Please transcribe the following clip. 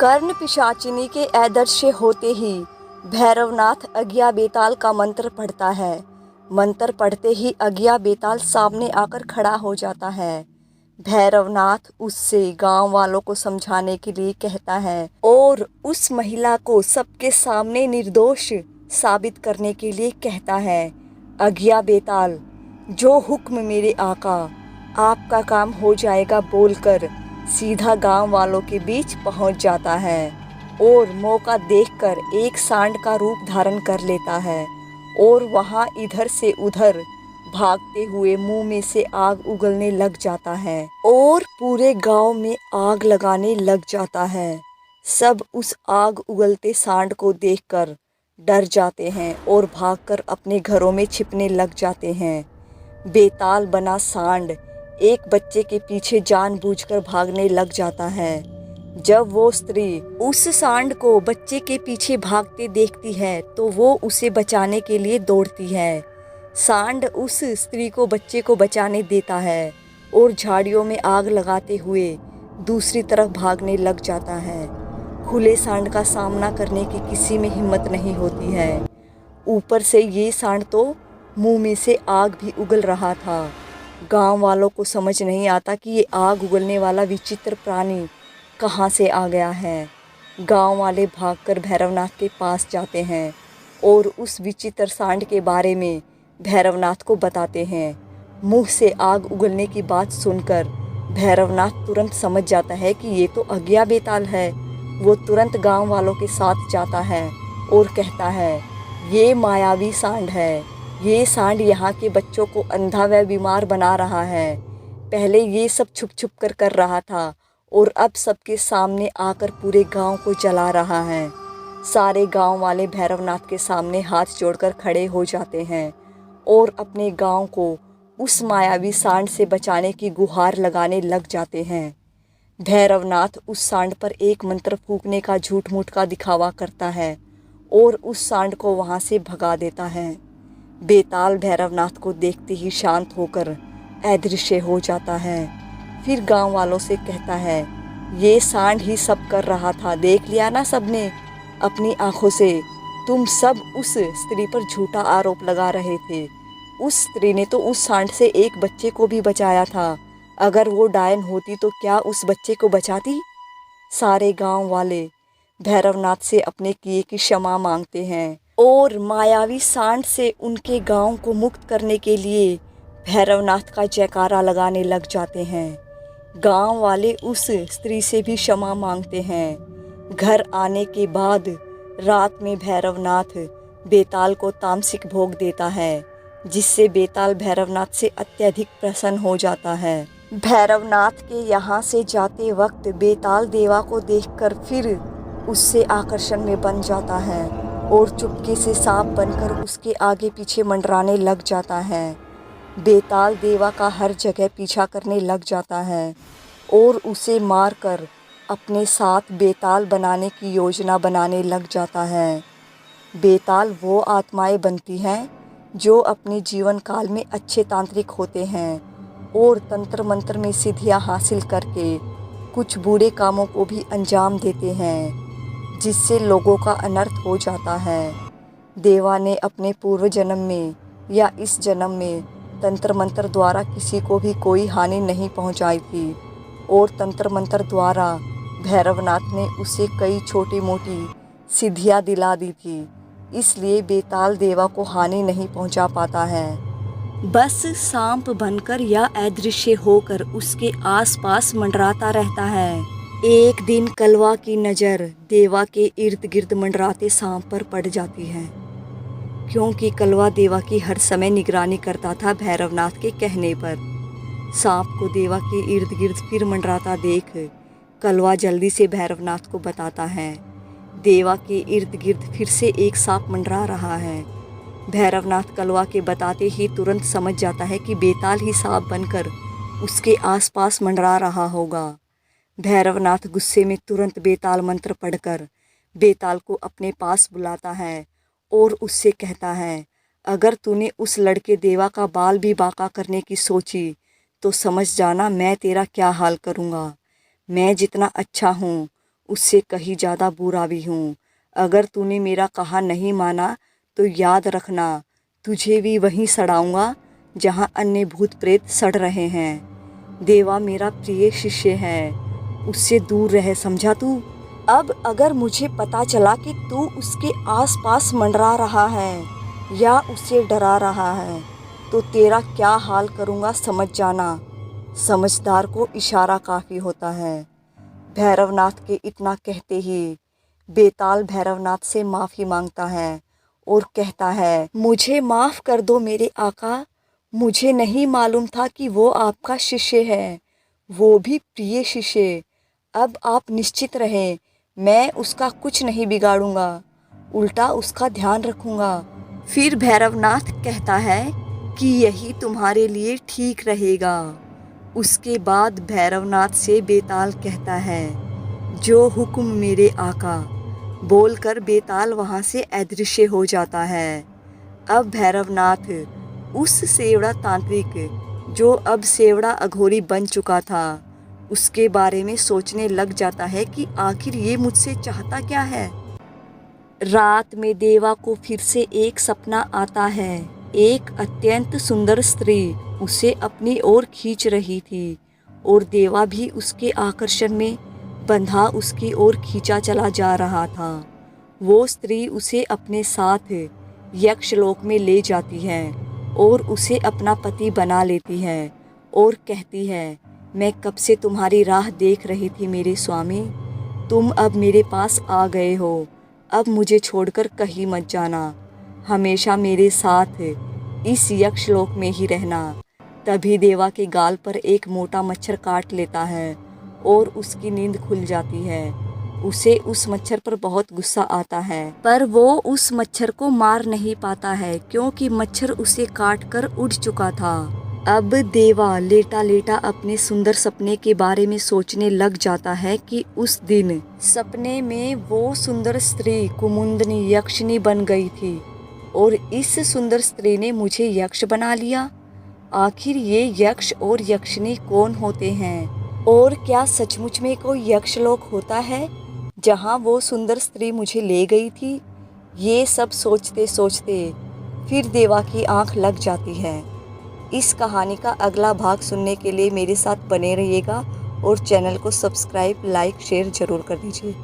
कर्ण पिशाचिनी के आदर्श होते ही भैरवनाथ अज्ञा बेताल का मंत्र पढ़ता है। मंत्र पढ़ते ही अज्ञा बेताल सामने आकर खड़ा हो जाता है। भैरवनाथ उससे गांव वालों को समझाने के लिए कहता है और उस महिला को सबके सामने निर्दोष साबित करने के लिए कहता है, अज्ञा बेताल, जो हुक्म मेरे आका, आपका काम हो जाएगा बोलकर सीधा गांव वालों के बीच पहुंच जाता है और मौका देखकर एक सांड का रूप धारण कर लेता है और वहां इधर से उधर भागते हुए मुंह में से आग उगलने लग जाता है और पूरे गांव में आग लगाने लग जाता है। सब उस आग उगलते सांड को देखकर डर जाते हैं और भागकर अपने घरों में छिपने लग जाते हैं। बेताल बना सांड एक बच्चे के पीछे जानबूझकर भागने लग जाता है। जब वो स्त्री उस सांड को बच्चे के पीछे भागते देखती है तो वो उसे बचाने के लिए दौड़ती है। सांड उस स्त्री को बच्चे को बचाने देता है और झाड़ियों में आग लगाते हुए दूसरी तरफ भागने लग जाता है। खुले सांड का सामना करने की किसी में हिम्मत नहीं होती है। ऊपर से ये सांड तो मुंह में से आग भी उगल रहा था। गांव वालों को समझ नहीं आता कि ये आग उगलने वाला विचित्र प्राणी कहाँ से आ गया है। गांव वाले भागकर भैरवनाथ के पास जाते हैं और उस विचित्र सांड के बारे में भैरवनाथ को बताते हैं। मुंह से आग उगलने की बात सुनकर भैरवनाथ तुरंत समझ जाता है कि ये तो अज्ञा बेताल है। वो तुरंत गांव वालों के साथ जाता है और कहता है, ये मायावी सांड है। ये सांड यहाँ के बच्चों को अंधा व बीमार बना रहा है। पहले ये सब छुप छुप कर रहा था और अब सबके सामने आकर पूरे गांव को जला रहा है। सारे गांव वाले भैरवनाथ के सामने हाथ जोड़कर खड़े हो जाते हैं और अपने गांव को उस मायावी सांड से बचाने की गुहार लगाने लग जाते हैं। भैरवनाथ उस सांड पर एक मंत्र फूंकने का झूठ मूठ का दिखावा करता है और उस सांड को वहां से भगा देता है। बेताल भैरवनाथ को देखते ही शांत होकर अदृश्य हो जाता है। फिर गांव वालों से कहता है, ये सांड ही सब कर रहा था, देख लिया ना सबने अपनी आंखों से। तुम सब उस स्त्री पर झूठा आरोप लगा रहे थे। उस स्त्री ने तो उस सांड से एक बच्चे को भी बचाया था। अगर वो डायन होती तो क्या उस बच्चे को बचाती? सारे गांव वाले भैरवनाथ से अपने किए की क्षमा मांगते हैं और मायावी सांड से उनके गांव को मुक्त करने के लिए भैरवनाथ का जयकारा लगाने लग जाते हैं। गांव वाले उस स्त्री से भी क्षमा मांगते हैं। घर आने के बाद रात में भैरवनाथ बेताल को तामसिक भोग देता है, जिससे बेताल भैरवनाथ से अत्यधिक प्रसन्न हो जाता है। भैरवनाथ के यहाँ से जाते वक्त बेताल देवा को देखकर फिर उससे आकर्षण में बन जाता है और चुपके से सांप बनकर उसके आगे पीछे मंडराने लग जाता है। बेताल देवा का हर जगह पीछा करने लग जाता है और उसे मारकर अपने साथ बेताल बनाने की योजना बनाने लग जाता है। बेताल वो आत्माएं बनती हैं जो अपने जीवन काल में अच्छे तांत्रिक होते हैं और तंत्र मंत्र में सिद्धियां हासिल करके कुछ बुरे कामों को भी अंजाम देते हैं, जिससे लोगों का अनर्थ हो जाता है। देवा ने अपने पूर्व जन्म में या इस जन्म में तंत्र मंत्र द्वारा किसी को भी कोई हानि नहीं पहुंचाई थी और तंत्र मंत्र द्वारा भैरवनाथ ने उसे कई छोटी मोटी सिद्धियां दिला दी थी। इसलिए बेताल देवा को हानि नहीं पहुंचा पाता है, बस सांप बनकर या अदृश्य होकर उसके आसपास मंडराता रहता है। एक दिन कलवा की नज़र देवा के इर्द गिर्द मंडराते सांप पर पड़ जाती है, क्योंकि कलवा देवा की हर समय निगरानी करता था। भैरवनाथ के कहने पर सांप को देवा के इर्द गिर्द फिर मंडराता देख कलवा जल्दी से भैरवनाथ को बताता है, देवा के इर्द गिर्द फिर से एक सांप मंडरा रहा है। भैरवनाथ कलवा के बताते ही तुरंत समझ जाता है कि बेताल ही सांप बनकर उसके आसपास मंडरा रहा होगा। भैरवनाथ गुस्से में तुरंत बेताल मंत्र पढ़कर बेताल को अपने पास बुलाता है और उससे कहता है, अगर तूने उस लड़के देवा का बाल भी बांका करने की सोची तो समझ जाना मैं तेरा क्या हाल करूँगा। मैं जितना अच्छा हूँ उससे कहीं ज़्यादा बुरा भी हूँ। अगर तूने मेरा कहा नहीं माना तो याद रखना, तुझे भी वहीं सड़ाऊँगा जहाँ अन्य भूत प्रेत सड़ रहे हैं। देवा मेरा प्रिय शिष्य है, उससे दूर रह, समझा तू? अब अगर मुझे पता चला कि तू उसके आसपास मंडरा रहा है या उसे डरा रहा है तो तेरा क्या हाल करूँगा समझ जाना। समझदार को इशारा काफ़ी होता है। भैरवनाथ के इतना कहते ही बेताल भैरवनाथ से माफ़ी मांगता है और कहता है, मुझे माफ़ कर दो मेरे आका, मुझे नहीं मालूम था कि वो आपका शिष्य है, वो भी प्रिय शिष्य। अब आप निश्चित रहें, मैं उसका कुछ नहीं बिगाड़ूंगा, उल्टा उसका ध्यान रखूंगा। फिर भैरवनाथ कहता है कि यही तुम्हारे लिए ठीक रहेगा। उसके बाद भैरवनाथ से बेताल कहता है, जो हुक्म मेरे आका, बोलकर बेताल वहाँ से अदृश्य हो जाता है। अब भैरवनाथ उस सेवड़ा तांत्रिक, जो अब सेवड़ा अघोरी बन चुका था, उसके बारे में सोचने लग जाता है कि आखिर ये मुझसे चाहता क्या है। रात में देवा को फिर से एक सपना आता है। एक अत्यंत सुंदर स्त्री उसे अपनी ओर खींच रही थी और देवा भी उसके आकर्षण में बंधा उसकी ओर खींचा चला जा रहा था। वो स्त्री उसे अपने साथ यक्षलोक में ले जाती है और उसे अपना पति बना लेती है और कहती है, मैं कब से तुम्हारी राह देख रही थी मेरे स्वामी, तुम अब मेरे पास आ गए हो, अब मुझे छोड़कर कहीं मत जाना, हमेशा मेरे साथ इस यक्षलोक में ही रहना। तभी देवा के गाल पर एक मोटा मच्छर काट लेता है और उसकी नींद खुल जाती है। उसे उस मच्छर पर बहुत गुस्सा आता है, पर वो उस मच्छर को मार नहीं पाता है क्योंकि मच्छर उसे काट कर उड़ चुका था। अब देवा लेटा लेटा अपने सुंदर सपने के बारे में सोचने लग जाता है कि उस दिन सपने में वो सुंदर स्त्री कुमुंदनी यक्षिनी बन गई थी और इस सुंदर स्त्री ने मुझे यक्ष बना लिया। आखिर ये यक्ष और यक्षिनी कौन होते हैं और क्या सचमुच में कोई यक्षलोक होता है जहाँ वो सुंदर स्त्री मुझे ले गई थी? ये सब सोचते सोचते फिर देवा की आंख लग जाती है। इस कहानी का अगला भाग सुनने के लिए मेरे साथ बने रहिएगा और चैनल को सब्सक्राइब, लाइक, शेयर ज़रूर कर दीजिए।